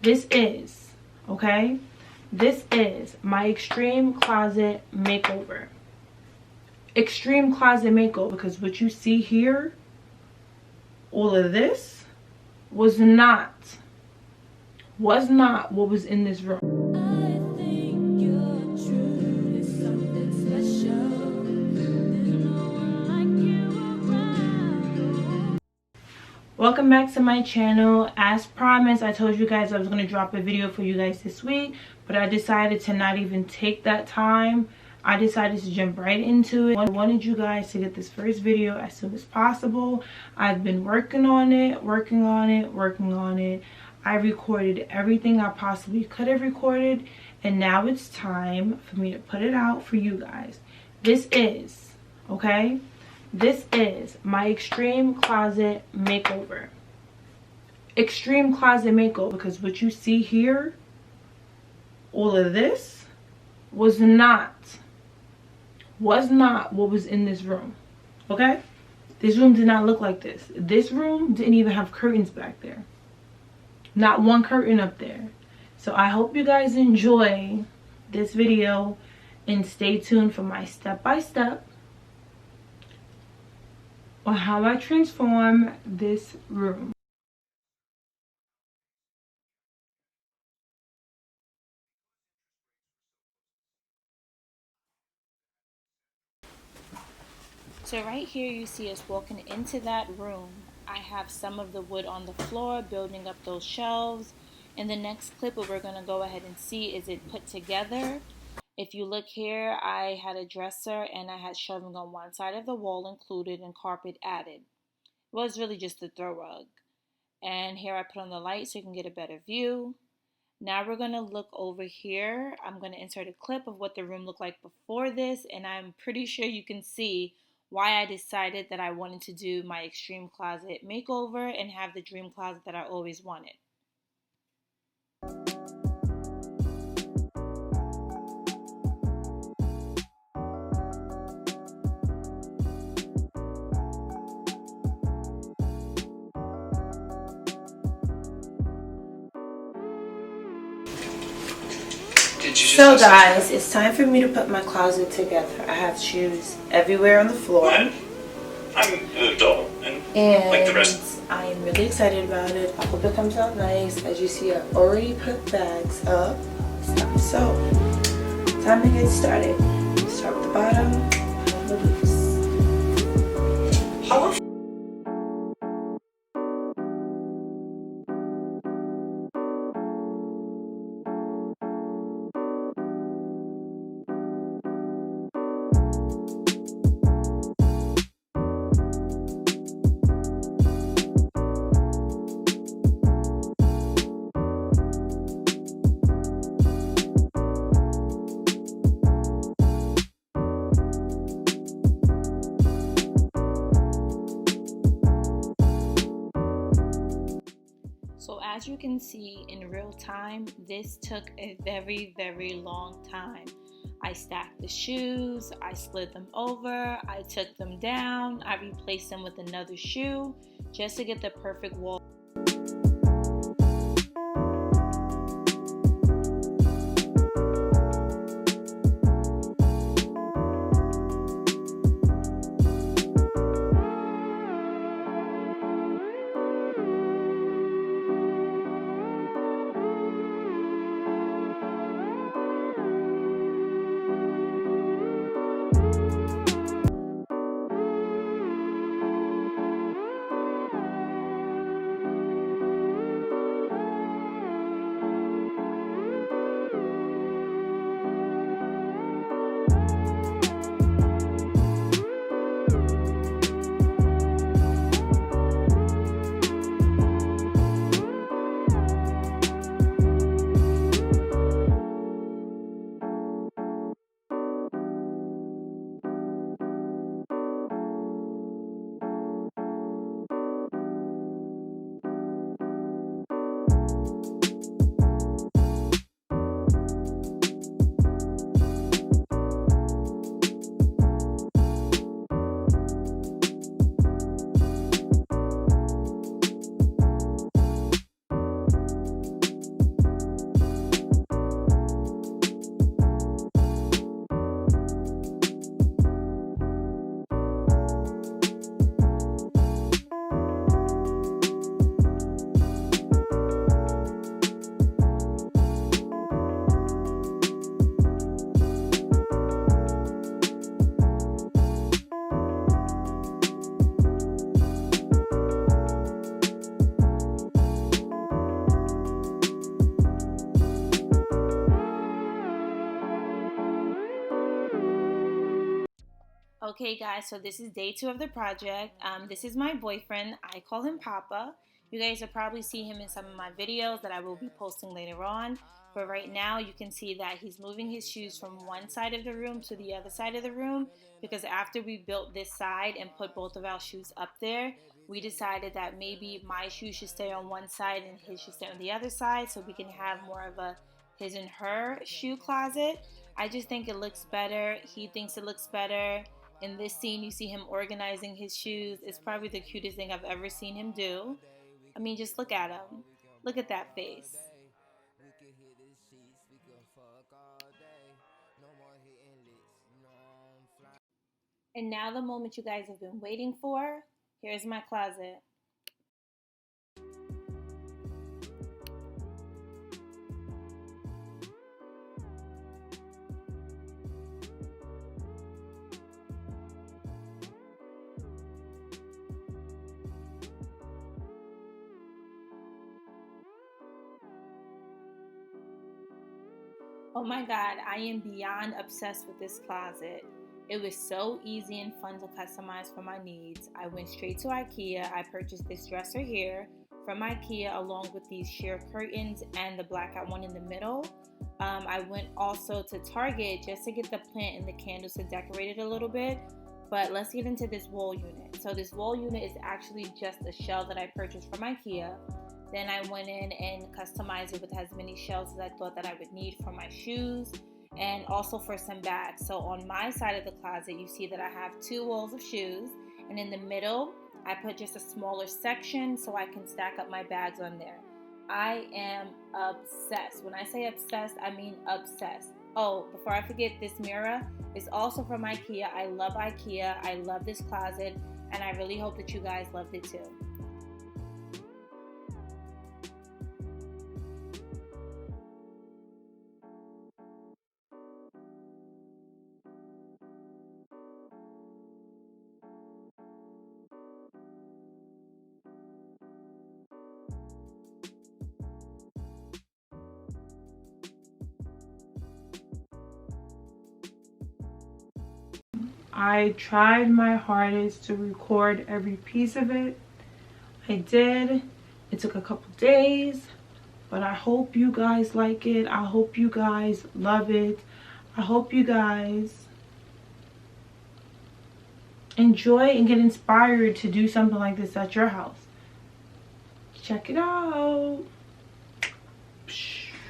This is, okay? This is my extreme closet makeover. Extreme closet makeover, because what you see here, all of this was not what was in this room. Welcome back to my channel. As promised, I told you guys I was going to drop a video for you guys this week, but I decided to not even take that time. I decided to jump right into it. I wanted you guys to get this first video as soon as possible. I've been working on it. I recorded everything I possibly could have recorded, and now it's time for me to put it out for you guys. This is, okay? This is my extreme closet makeover. Extreme closet makeover, because what you see here, all of this was not what was in this room. Okay? This room did not look like this. This room didn't even have curtains back there. Not one curtain up there. So I hope you guys enjoy this video and stay tuned for my step-by-step on how I transform this room. So right here you see us walking into that room. I have some of the wood on the floor, building up those shelves. In the next clip, what we're going to go ahead and see is it put together. If you look here, I had a dresser and I had shelving on one side of the wall included and carpet added. It was really just a throw rug. And here I put on the light so you can get a better view. Now we're going to look over here. I'm going to insert a clip of what the room looked like before this, and I'm pretty sure you can see why I decided that I wanted to do my extreme closet makeover and have the dream closet that I always wanted. So guys, it's time for me to put my closet together. I have shoes everywhere on the floor. I'm an adult and like the rest. I am really excited about it. I hope it comes out nice. As you see, I already put bags up. So, time to get started. Start with the bottom and the loose. How So as you can see in real time, this took a very, very long time. I stacked the shoes, I slid them over, I took them down, I replaced them with another shoe just to get the perfect wall. Okay guys, so this is day 2 of the project. This is my boyfriend. I call him Papa. You guys will probably see him in some of my videos that I will be posting later on. But right now you can see that he's moving his shoes from one side of the room to the other side of the room, because after we built this side and put both of our shoes up there, we decided that maybe my shoes should stay on one side and his should stay on the other side, so we can have more of a his and her shoe closet. I just think it looks better. He thinks it looks better. In this scene, you see him organizing his shoes. It's probably the cutest thing I've ever seen him do. I mean, just look at him. Look at that face. And now the moment you guys have been waiting for. Here's my closet. Oh my god, I am beyond obsessed with this closet. It was so easy and fun to customize for my needs. I went straight to IKEA. I purchased this dresser here from IKEA along with these sheer curtains and the blackout one in the middle. I went also to Target just to get the plant and the candles to decorate it a little bit. But let's get into this wall unit. So this wall unit is actually just a shelf that I purchased from IKEA. Then I went in and customized it with as many shelves as I thought that I would need for my shoes and also for some bags. So on my side of the closet, you see that I have 2 walls of shoes, and in the middle, I put just a smaller section so I can stack up my bags on there. I am obsessed. When I say obsessed, I mean obsessed. Oh, before I forget, this mirror is also from IKEA. I love IKEA. I love this closet, and I really hope that you guys loved it too. I tried my hardest to record every piece of it. I did. It took a couple days, but I hope you guys like it. I hope you guys love it. I hope you guys enjoy and get inspired to do something like this at your house. Check it out.